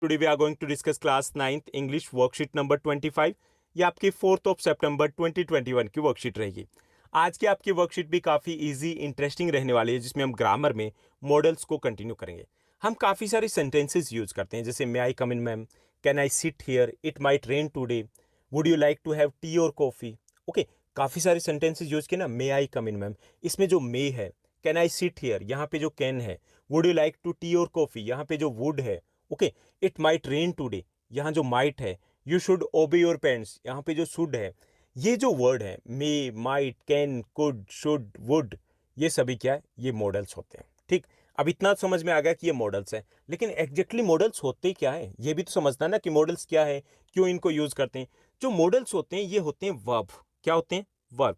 Today we are going to discuss class 9th English worksheet number 25। ये आपकी 4th of सितंबर 2021 की worksheet रहेगी। आज की आपकी वर्कशीट भी काफ़ी इजी इंटरेस्टिंग रहने वाली है, जिसमें हम ग्रामर में मॉडल्स को कंटिन्यू करेंगे। हम काफ़ी सारी सेंटेंसेस यूज करते हैं, जैसे may I come in ma'am, can I sit here, it might rain today, would you like to have tea और कॉफ़ी। ओके, काफ़ी सारे सेंटेंसेस यूज किए ना। मे आई कम इन मैम, इसमें जो मे है, कैन आई सिट हियर, यहाँ पे जो कैन है, would you like to tea और कॉफ़ी, यहाँ पे जो वुड है। Okay, it might rain today, यहाँ जो माइट है, you should obey your parents, यहाँ पे जो शुड है। ये जो वर्ड है may, might, can, could, should, would, ये सभी क्या है, ये मॉडल्स होते हैं। ठीक, अब इतना समझ में आ गया कि ये मॉडल्स हैं, लेकिन एग्जैक्टली मॉडल्स होते क्या है ये भी तो समझना ना, कि मॉडल्स क्या है, क्यों इनको यूज करते हैं। जो मॉडल्स होते हैं ये होते हैं वर्ब। क्या होते हैं? वर्ब।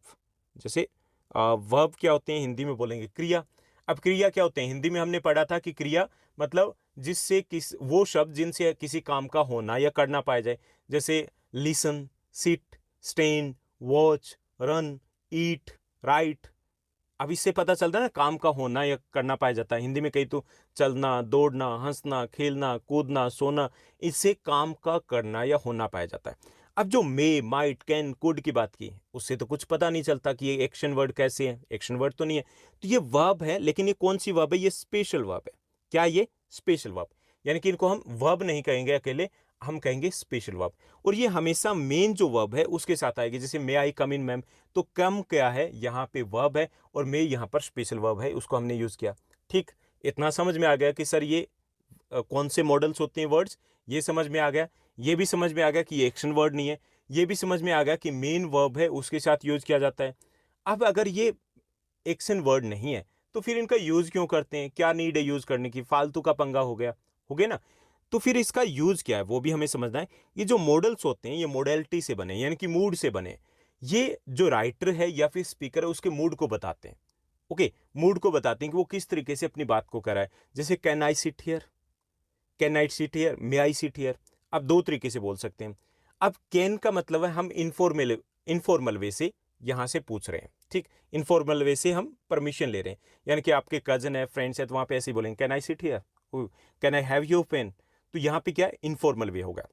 जैसे वर्ब क्या होते हैं, हिंदी में बोलेंगे क्रिया। अब क्रिया क्या होते हैं, हिंदी में हमने पढ़ा था कि क्रिया मतलब जिससे किस वो शब्द जिनसे किसी काम का होना या करना पाया जाए, जैसे listen, sit, stand, watch, run, eat, write. अब इससे पता चलता है ना, काम का होना या करना पाया जाता है। हिंदी में कही तो चलना, दौड़ना, हंसना, खेलना, कूदना, सोना, इससे काम का करना या होना पाया जाता है। अब जो मे, माइट, कैन, कुड की बात की, उससे तो कुछ पता नहीं चलता कि ये एक्शन वर्ड कैसे है। एक्शन वर्ड तो नहीं है, तो ये वर्ब है, लेकिन ये कौन सी वर्ब है? ये स्पेशल वर्ब है। क्या ये? Special verb. यानी कि इनको हम वर्ब नहीं कहेंगे अकेले, हम कहेंगे स्पेशल वर्ब। और ये हमेशा मेन जो वर्ब है उसके साथ आएगी। जैसे may I come in ma'am, तो कम क्या है, यहाँ पे वर्ब है, और मे यहाँ पर स्पेशल वर्ब है, उसको हमने यूज किया। ठीक, इतना समझ में आ गया कि सर ये कौन से मॉडल्स होते हैं वर्ड्स, ये समझ में आ गया। ये भी समझ में आ गया कि ये एक्शन वर्ड नहीं है। ये भी समझ में आ गया कि मेन वर्ब है उसके साथ यूज किया जाता है। अब अगर ये एक्शन वर्ड नहीं है तो फिर इनका यूज क्यों करते हैं? क्या नीड है यूज करने की? फालतू का पंगा हो गया, हो गया ना। तो फिर इसका यूज क्या है वो भी हमें समझना है। ये जो मॉडल्स होते हैं ये मॉडलिटी से बने, यानी कि मूड से बने। ये जो राइटर है या फिर स्पीकर है उसके मूड को बताते हैं। ओके, मूड को बताते हैं कि वो किस तरीके से अपनी बात को कराए। जैसे can I sit here, can I sit here, may I sit here. अब दो तरीके से बोल सकते हैं। अब कैन का मतलब है हम इनफॉर्मल इनफॉर्मल वे से यहां से पूछ रहे हैं। ठीक, इनफॉर्मल वे से हम परमिशन ले रहे हैं, यानी कि आपके कजन है, फ्रेंड्स है, तो वहां पे ऐसे ही बोलेंगे can I sit here, can I have your pen. तो यहाँ पे क्या इनफॉर्मल वे होगा,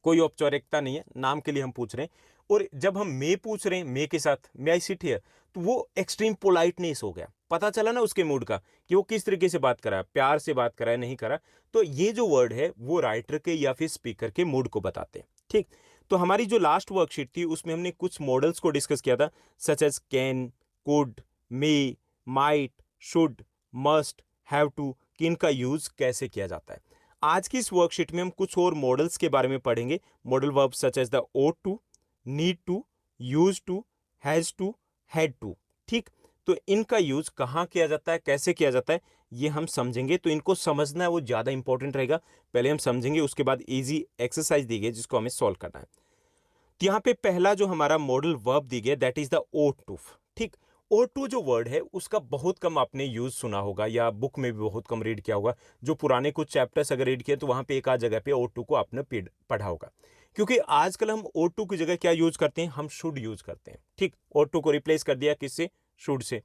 कोई औपचारिकता नहीं है, नाम के लिए हम पूछ रहे हैं। और जब हम मे पूछ रहे हैं, मे के साथ मे आई सिट हियर, तो वो एक्सट्रीम पोलाइटनेस हो गया। पता चला ना उसके मूड का, कि वो किस तरीके से बात कर रहा है, प्यार से बात कर रहा है, नहीं कर रहा। तो ये जो वर्ड है वो राइटर के या फिर स्पीकर के मूड को बताते हैं। ठीक, तो हमारी जो लास्ट वर्कशीट थी उसमें हमने कुछ मॉडल्स को डिस्कस किया था, such as can, could, may, might, should, must, have to, कि इनका यूज कैसे किया जाता है। आज की इस वर्कशीट में हम कुछ और मॉडल्स के बारे में पढ़ेंगे। Modal verb such as the ought to, need to, use to, has to, had to. ठीक, तो इनका यूज कहाँ किया जाता है, कैसे किया जाता है, ये हम समझेंगे। तो इनको समझना है वो ज्यादा इंपॉर्टेंट रहेगा। पहले हम समझेंगे, उसके बाद इजी एक्सरसाइज दी गई जिसको हमें सॉल्व करना है। तो यहाँ पे पहला जो हमारा मॉडल वर्ब दी गया, that is the ought to. ठीक, ought टू जो वर्ड है उसका बहुत कम आपने यूज सुना होगा, या बुक में भी बहुत कम रीड किया होगा। जो पुराने कुछ चैप्टर्स अगर रीड किए तो वहां पे एक आध जगह पे ought टू को आपने पढ़ा होगा। क्योंकि आजकल हम ought टू की जगह क्या यूज करते हैं, हम शुड यूज करते हैं। ठीक, ought टू को रिप्लेस कर दिया किससे? Should say.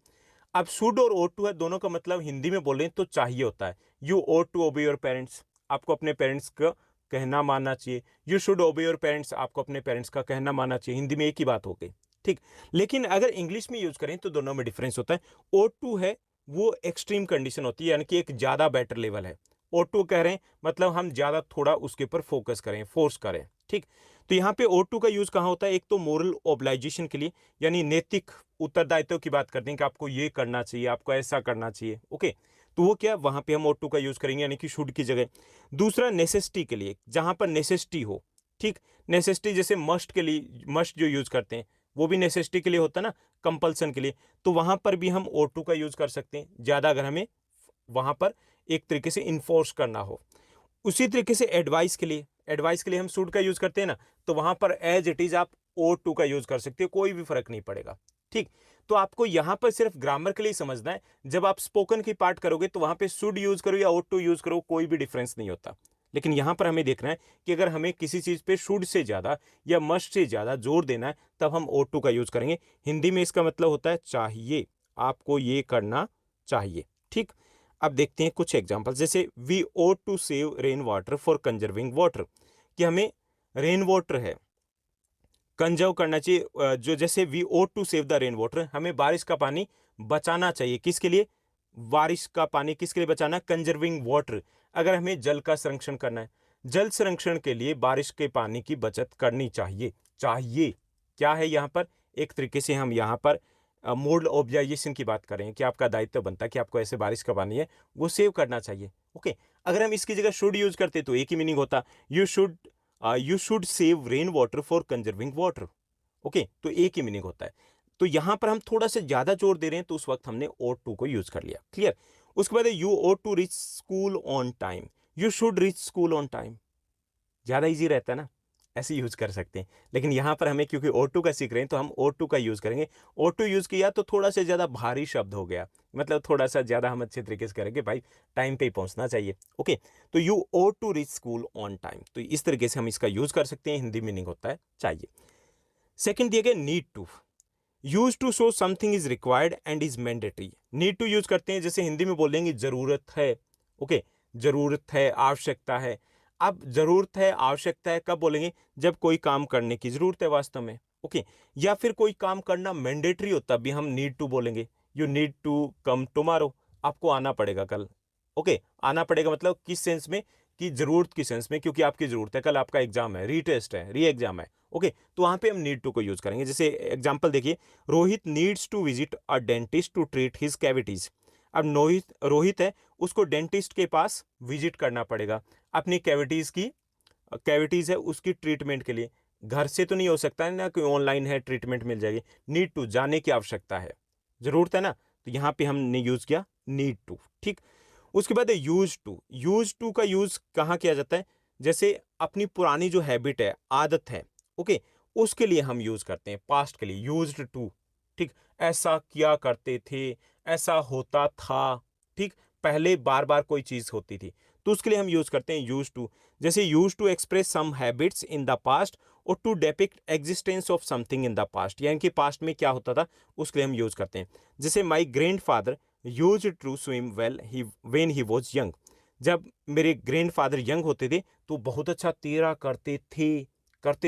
अब शुड और ought टू है, दोनों का मतलब हिंदी में बोल रहे हैं तो चाहिए होता है। You ought to obey your parents, आपको अपने पेरेंट्स का कहना मानना चाहिए। You should obey your parents, आपको अपने पेरेंट्स का कहना मानना चाहिए। हिंदी में एक ही बात हो गई। ठीक, लेकिन अगर इंग्लिश में यूज करें तो दोनों में डिफरेंस होता है। ought टू है वो एक्सट्रीम कंडीशन होती है, यानी कि एक ज्यादा बेटर लेवल है। ought टू कह रहे हैं मतलब हम ज्यादा थोड़ा उसके ऊपर फोकस करें, फोर्स करें। ठीक, तो यहाँ पे ought टू का यूज कहाँ होता है? एक तो मोरल ऑब्लाइजेशन के लिए, यानी नैतिक उत्तरदायित्व की बात करते हैं कि आपको ये करना चाहिए, आपको ऐसा करना चाहिए। ओके, तो वो क्या, वहां पे हम ought टू का यूज करेंगे, यानी कि शुड की जगह। दूसरा नेसेसिटी के लिए, जहां पर नेसेसिटी हो। ठीक, नेसेसिटी जैसे मस्ट के लिए, मस्ट जो यूज करते हैं वो भी नेसेसिटी के लिए होता है ना, कंपल्सन के लिए। तो वहां पर भी हम ought टू का यूज कर सकते हैं ज्यादा, अगर हमें वहां पर एक तरीके से इन्फोर्स करना हो। उसी तरीके से एडवाइस के लिए, एडवाइस के लिए हम शुड का यूज करते हैं ना, तो वहां पर एज इट इज आप ought टू का यूज कर सकते हो, कोई भी फर्क नहीं पड़ेगा। ठीक, तो आपको यहां पर सिर्फ ग्रामर के लिए समझना है। जब आप स्पोकन की पार्ट करोगे तो वहां पे शुड यूज करो या ought टू यूज करो, कोई भी डिफरेंस नहीं होता। लेकिन यहां पर हमें देखना है कि अगर हमें किसी चीज पे शुड से ज्यादा या मस्ट से ज्यादा जोर देना है तब हम ought टू का यूज करेंगे। हिंदी में इसका मतलब होता है चाहिए, आपको ये करना चाहिए। ठीक, अब देखते हैं कुछ एग्जांपल, जैसे we ought to save rain water for conserving water, कि हमें रेन वाटर है कंजर्व करना चाहिए। जो जैसे we ought to save the rain water, हमें बारिश का पानी बचाना चाहिए। किसके लिए बारिश का पानी किसके लिए बचाना? कंजर्विंग वाटर, अगर हमें जल का संरक्षण करना है, जल संरक्षण के लिए बारिश के पानी की बचत करनी चाहिए। चाहिए क्या है यहाँ पर? एक तरीके से हम यहाँ पर मोड ऑब्जर्वेशन की बात करें कि आपका दायित्व बनता है कि आपको ऐसे बारिश का पानी है वो सेव करना चाहिए। ओके, अगर हम इसकी जगह शुड यूज करते तो एक ही मीनिंग होता, you should save rain water for conserving water. Okay, तो एक ही मीनिंग होता है। तो यहां पर हम थोड़ा सा ज्यादा जोर दे रहे हैं तो उस वक्त हमने ought टू को यूज कर लिया। क्लियर? उसके बाद you ought to reach school on time, you should reach school on time, ज्यादा इजी रहता है ना, ऐसे यूज कर सकते हैं। लेकिन यहां पर हमें क्योंकि ought टू का सीख रहे हैं तो हम ought टू का यूज करेंगे। ought टू यूज किया तो थोड़ा सा ज्यादा भारी शब्द हो गया, मतलब थोड़ा सा ज्यादा हम अच्छे तरीके से करेंगे, भाई टाइम पे ही पहुंचना चाहिए। ओके, तो you ought to reach school on time, तो इस तरीके से हम इसका यूज कर सकते हैं। हिंदी मीनिंग होता है चाहिए। सेकंड दिया गया need to, use to show something is required and is mandatory. Need to use करते हैं, जैसे हिंदी में बोलेंगे जरूरत है। ओके, जरूरत है, आवश्यकता है। अब जरूरत है, आवश्यकता है कब बोलेंगे? जब कोई काम करने की जरूरत है वास्तव में। ओके, या फिर कोई काम करना मैंडेटरी हो तब भी हम नीड टू बोलेंगे। You need to come tomorrow, आपको आना पड़ेगा कल। ओके, आना पड़ेगा मतलब किस सेंस में? कि जरूरत की सेंस में, क्योंकि आपकी जरूरत है, कल आपका एग्जाम है, रीटेस्ट है, री एग्जाम है। ओके, तो वहां पे हम नीड टू को यूज करेंगे। जैसे एग्जांपल देखिए, Rohit needs to visit a dentist to treat his cavities. अब रोहित है, उसको डेंटिस्ट के पास विजिट करना पड़ेगा अपनी कैविटीज की, कैविटीज है उसकी ट्रीटमेंट के लिए। घर से तो नहीं हो सकता है ना कि ऑनलाइन है ट्रीटमेंट मिल जाएगी। नीड टू, जाने की आवश्यकता है, जरूरत है ना, तो यहाँ पे हमने यूज किया नीड टू। ठीक, उसके बाद है यूज टू। यूज टू का यूज कहाँ किया जाता है? जैसे अपनी पुरानी जो हैबिट है, आदत है, ओके, उसके लिए हम यूज करते हैं, पास्ट के लिए यूज्ड टू। ठीक, ऐसा किया करते थे, ऐसा होता था। ठीक, पहले बार बार कोई चीज होती थी तो उसके लिए हम यूज करते हैं यूज टू। जैसे use to express some habits in the past और to depict existence of something in the past, यानी कि पास्ट में क्या होता था उसके लिए हम यूज करते हैं। जैसे my grandfather used to swim well he when he was young, जब मेरे ग्रैंडफादर यंग होते थे तो बहुत अच्छा तैरा करते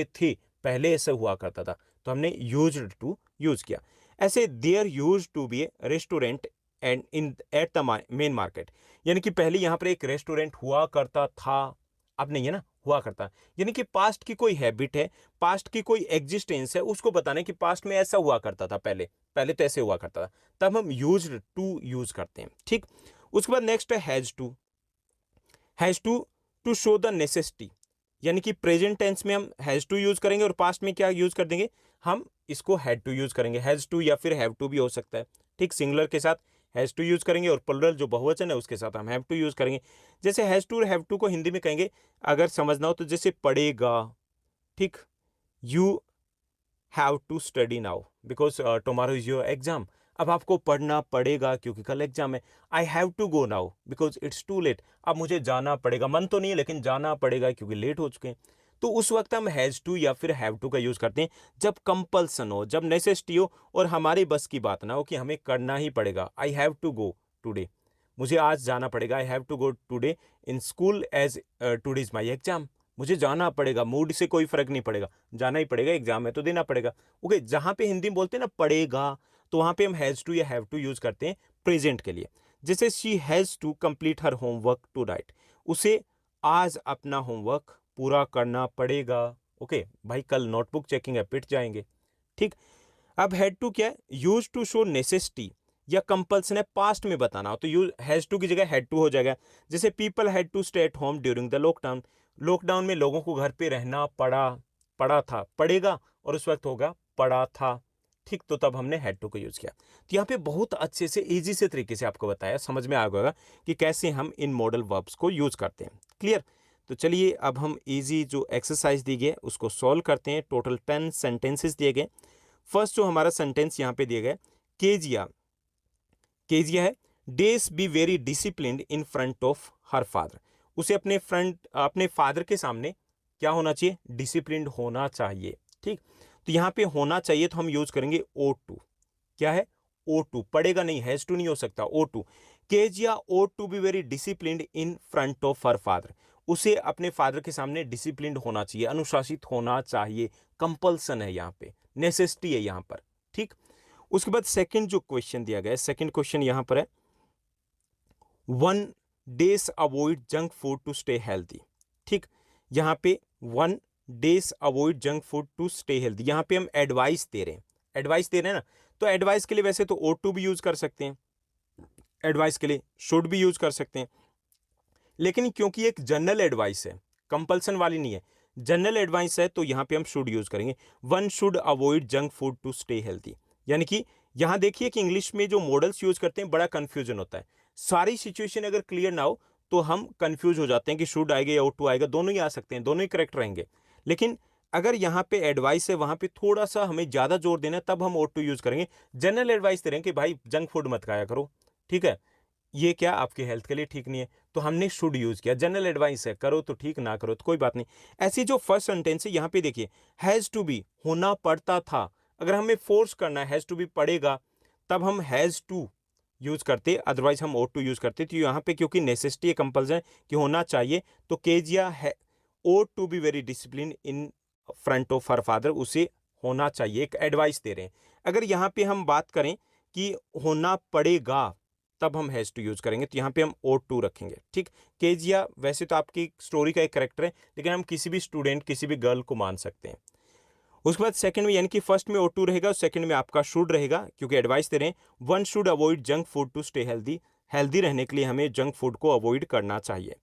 थे, पहले ऐसा हुआ करता था, तो हमने यूज्ड टू यूज किया। ऐसे there used to be a restaurant and in at the main market, यानी कि पहले यहाँ पर एक रेस्टोरेंट हुआ करता था, अब नहीं है ना, हुआ करता। यानी कि पास्ट की कोई हैबिट है, पास्ट की कोई एग्जिस्टेंस है, उसको बताना है कि पास्ट में ऐसा हुआ करता था, पहले पहले तो ऐसे हुआ करता था, तब हम यूज्ड टू यूज करते हैं। ठीक, उसके बाद नेक्स्ट है has to show the necessity, यानी कि प्रेजेंट टेंस में हम हैज टू यूज करेंगे और पास्ट में क्या यूज कर देंगे? हम इसको हैड टू यूज करेंगे। हैज टू या फिर हैव टू भी हो सकता है। ठीक, सिंगुलर के साथ हैज टू यूज करेंगे और प्लुरल जो बहुवचन है उसके साथ हम हैव टू यूज करेंगे। जैसे हैज टू और हैव टू को हिंदी में कहेंगे अगर समझना हो तो, जैसे पढ़ेगा। ठीक, you have to study now because tomorrow is your exam, अब आपको पढ़ना पड़ेगा क्योंकि कल एग्जाम है। I have to go now because it's too late, अब मुझे जाना पड़ेगा, मन तो नहीं है लेकिन जाना पड़ेगा क्योंकि लेट हो चुके हैं। तो उस वक्त हम हैज टू या फिर हैव टू का यूज करते हैं जब कंपल्सन हो, जब नेसेसिटी हो और हमारे बस की बात ना हो कि हमें करना ही पड़ेगा। I have to go today, मुझे आज जाना पड़ेगा। I have to go today in school as today is my exam, मुझे जाना पड़ेगा, मूड से कोई फर्क नहीं पड़ेगा, जाना ही पड़ेगा, एग्जाम है तो देना पड़ेगा। ओके, जहां पे हिंदी में बोलते हैं ना पड़ेगा, तो वहां पे हम हैज टू या हैव टू यूज करते हैं प्रेजेंट के लिए। जैसे she has to complete her homework to write, उसे आज अपना होमवर्क पूरा करना पड़ेगा। ओके भाई, कल नोटबुक चेकिंग है, पिट जाएंगे। ठीक, अब हैड टू क्या है? यूज टू शो नेसेसिटी या कंपल्सन है, पास्ट में बताना हो तो यूज हैज टू की जगह हैड टू हो जाएगा। जैसे people had to stay at home during the lockdown, lockdown में लोगों को घर पे रहना पड़ा था, पड़ेगा और उस वक्त होगा पड़ा था। ठीक, तो तब हमने हैड टू को यूज किया। तो यहाँ पे बहुत अच्छे से इजी से तरीके से आपको बताया, समझ में आ गया कि कैसे हम इन मॉडल वर्ब्स को यूज करते हैं। क्लियर? तो चलिए अब हम इजी जो एक्सरसाइज दी गई उसको सॉल्व करते हैं। टोटल 10 सेंटेंसेस दिए गए। फर्स्ट जो हमारा सेंटेंस यहाँ पे दिया गया, केजिया केजिया है, days be very disciplined in front of her father, उसे अपने फादर के सामने क्या होना चाहिए? डिसिप्लिन्ड होना चाहिए। ठीक, तो यहाँ पे होना चाहिए तो हम यूज करेंगे ओ टू। क्या है? ओ टू, पड़ेगा नहीं, हैज टू नहीं हो सकता, ought to. Kezia ought to be very disciplined in front of her father, उसे अपने फादर के सामने डिसिप्लिन्ड होना चाहिए, अनुशासित होना चाहिए, कंपल्सन है यहाँ पे, नेसेसिटी है यहाँ पर, ठीक। उसके बाद सेकंड जो क्वेश्चन दिया गया है, सेकंड क्वेश्चन यहाँ पर है 1 days avoid junk food to stay healthy, ठीक। यहाँ पे 1 days avoid junk food to stay healthy, यहाँ पे हम एडवाइस दे रहे हैं, एडवाइस दे रहे हैं ना, तो एडवाइस के लिए वैसे तो ought टू भी यूज कर सकते हैं, एडवाइस के लिए शुड भी यूज कर सकते हैं, लेकिन क्योंकि एक जनरल एडवाइस है, कंपल्सन वाली नहीं है, जनरल एडवाइस है, तो यहाँ पे हम शुड यूज करेंगे। 1 should avoid junk food to stay healthy, यानी कि यहाँ देखिए कि इंग्लिश में जो मॉडल्स यूज करते हैं बड़ा कंफ्यूजन होता है, सारी सिचुएशन अगर क्लियर ना हो तो हम कंफ्यूज हो जाते हैं कि शुड आएगा या ought टू आएगा, दोनों ही आ सकते हैं, दोनों ही करेक्ट रहेंगे। लेकिन अगर यहाँ पे एडवाइस है, वहां पे थोड़ा सा हमें ज्यादा जोर देना है, तब हम ought टू यूज करेंगे। जनरल एडवाइस दे रहे हैं कि भाई जंक फूड मत खाया करो, ठीक है, ये क्या आपके हेल्थ के लिए ठीक नहीं है, तो हमने शुड यूज किया, जनरल एडवाइस है, करो तो ठीक, ना करो तो कोई बात नहीं। ऐसी जो फर्स्ट सेंटेंस है यहाँ पे देखिए, हैज टू बी होना पड़ता था, अगर हमें फोर्स करना है हैज टू बी पड़ेगा, तब हम हैज टू यूज करते, अदरवाइज हम ought टू यूज करते। तो यहाँ पे क्योंकि नेसेसिटी है, कंपल्सन कि होना चाहिए, तो केजिया है ought to be very discipline in front of her father, उसे होना चाहिए, एक एडवाइस दे रहे हैं। अगर यहाँ पे हम बात करें कि होना पड़ेगा, तब हम हैज टू यूज करेंगे, तो यहाँ पे हम ought टू रखेंगे, ठीक। केजिया वैसे तो आपकी स्टोरी का एक करेक्टर है, लेकिन हम किसी भी स्टूडेंट, किसी भी गर्ल को मान सकते हैं। उसके बाद सेकंड में, यानी कि फर्स्ट में ought टू रहेगा और सेकंड में आपका शुड रहेगा, क्योंकि एडवाइस दे रहे हैं 1 should avoid junk food to stay healthy, healthy रहने के लिए हमें जंक फूड को अवॉइड करना चाहिए।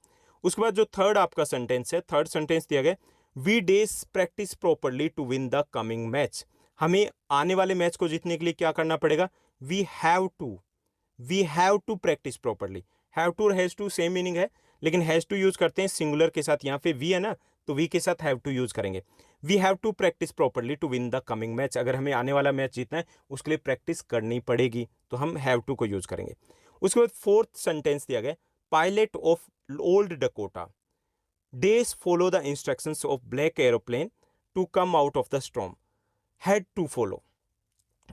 उसके बाद जो थर्ड आपका सेंटेंस है, थर्ड सेंटेंस दिया गया we dash practice properly to win the coming match, हमें आने वाले मैच को जीतने के लिए क्या करना पड़ेगा, we have to practice properly, have to has to same meaning है, लेकिन हैज टू यूज करते हैं सिंगुलर के साथ, यहाँ पे वी है ना, तो वी के साथ हैव टू यूज करेंगे। We have to practice properly to win the coming match, अगर हमें आने वाला मैच जीतना है उसके लिए प्रैक्टिस करनी पड़ेगी, तो हम हैव टू को यूज करेंगे। उसके बाद फोर्थ सेंटेंस दिया गया pilot of old Dakota dash follow the instructions of black aeroplane to come out of the storm, had to follow,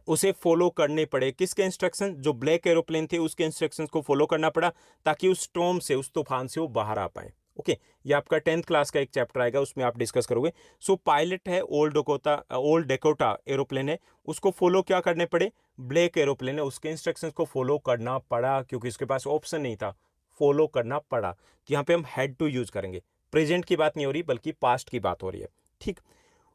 उसे फॉलो करने पड़े, किसके इंस्ट्रक्शन, जो ब्लैक एरोप्लेन थे उसके इंस्ट्रक्शंस को फॉलो करना पड़ा, ताकि उस स्टॉर्म से, उस तूफान से वो बाहर आ पाए। ओके, ये आपका 10th क्लास का एक चैप्टर आएगा, उसमें आप डिस्कस करोगे। सो पायलट है ओल्ड डेकोटा एरोप्लेन है, उसको फॉलो क्या करने पड़े, ब्लैक एरोप्लेन है, उसके इंस्ट्रक्शंस को फॉलो करना पड़ा, क्योंकि उसके पास ऑप्शन नहीं था, फॉलो करना पड़ा। तो यहाँ पे हम हैड टू यूज करेंगे, प्रेजेंट की बात नहीं हो रही बल्कि पास्ट की बात हो रही है, ठीक।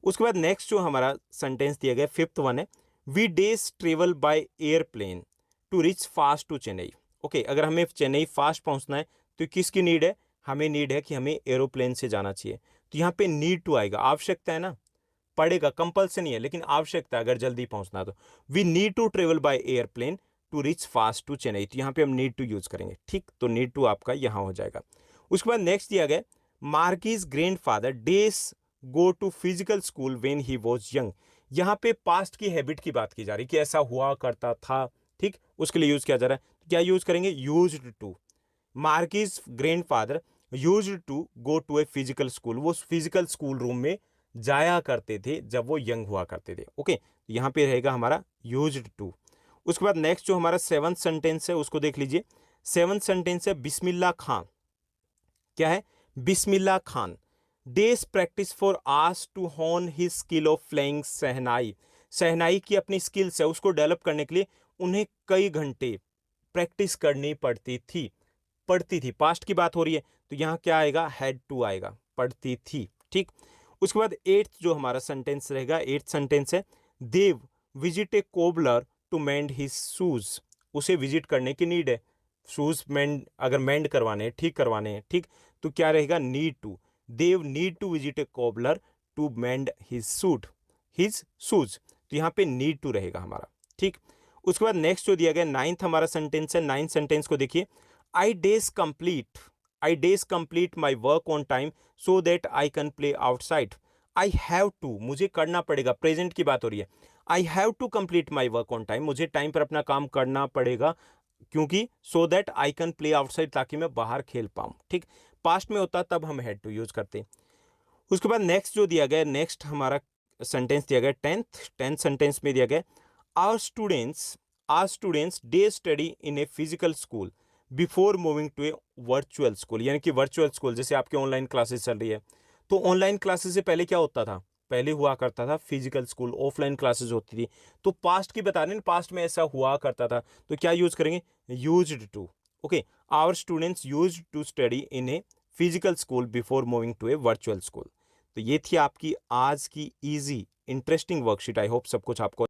उसके बाद नेक्स्ट जो हमारा सेंटेंस दिया गया फिफ्थ वन है we dash travel by airplane to reach fast to Chennai. Okay, अगर हमें चेन्नई फास्ट पहुंचना है तो किसकी नीड है, हमें नीड है कि हमें एरोप्लेन से जाना चाहिए, तो यहाँ पे नीड टू आएगा, आवश्यकता है ना, पड़ेगा कंपल्सन नहीं है, लेकिन आवश्यकता अगर जल्दी पहुंचना तो we need to travel by airplane to reach fast to Chennai, तो यहाँ पे हम नीड टू यूज करेंगे, ठीक। तो नीड टू आपका यहाँ हो जाएगा। उसके बाद नेक्स्ट दिया गया Markie's grandfather dash go to physical school when he was young, यहाँ पे पास्ट की हैबिट की बात की जा रही कि ऐसा हुआ करता था, ठीक, उसके लिए यूज किया जा रहा है, क्या यूज करेंगे, used to, Markie's grandfather used to go to a physical school, वो फिजिकल स्कूल रूम में जाया करते थे जब वो यंग हुआ करते थे। ओके, यहाँ पे रहेगा हमारा यूज्ड टू। उसके बाद नेक्स्ट जो हमारा 7th सेंटेंस है उसको देख लीजिए। 7th सेंटेंस है बिस्मिल्लाह खां, क्या है, Bismillah Khan days practice for hours to hone his skill of playing shehnai, shehnai की अपनी स्किल्स है उसको डेवलप करने के लिए उन्हें कई घंटे प्रैक्टिस करनी पड़ती थी, पास्ट की बात हो रही है, तो यहाँ क्या आएगा, हैड टू आएगा, पढ़ती थी, ठीक। उसके बाद 8th जो हमारा सेंटेंस रहेगा, 8th सेंटेंस है they've visit a cobbler to mend his shoes, उसे विजिट करने की नीड है, शूज मेंड, अगर मेंड करवाने हैं, ठीक करवाने हैं, ठीक, तो क्या रहेगा, need to, Dev need to visit a cobbler to mend his shoes, तो यहाँ पे नीड टू रहेगा हमारा, ठीक। उसके बाद नेक्स्ट जो दिया गया 9th हमारा सेंटेंस है, 9th सेंटेंस को देखिए I days complete my work on time so that I can play outside, I have to, मुझे करना पड़ेगा, प्रेजेंट की बात हो रही है, I have to complete my work on time, मुझे टाइम पर अपना काम करना पड़ेगा, क्योंकि so that I can play outside, ताकि मैं बाहर खेल पाऊं, ठीक। पास्ट में होता तब हम हैड टू यूज करते। उसके बाद नेक्स्ट जो दिया गया, नेक्स्ट हमारा सेंटेंस दिया गया 10th सेंटेंस में दिया गया our students dash study in a physical school before moving to a virtual school, यानी कि वर्चुअल स्कूल जैसे आपके ऑनलाइन क्लासेस चल रही है, तो ऑनलाइन क्लासेस से पहले क्या होता था? पहले हुआ करता था फिजिकल स्कूल, ऑफलाइन क्लासेस होती थी। तो पास्ट की बता रहे हैं, पास्ट में ऐसा हुआ करता था, तो क्या यूज करेंगे? Used to. Okay, our students used to study in a physical school before moving to a virtual school. तो ये थी आपकी आज की easy interesting worksheet. I hope सब कुछ आपको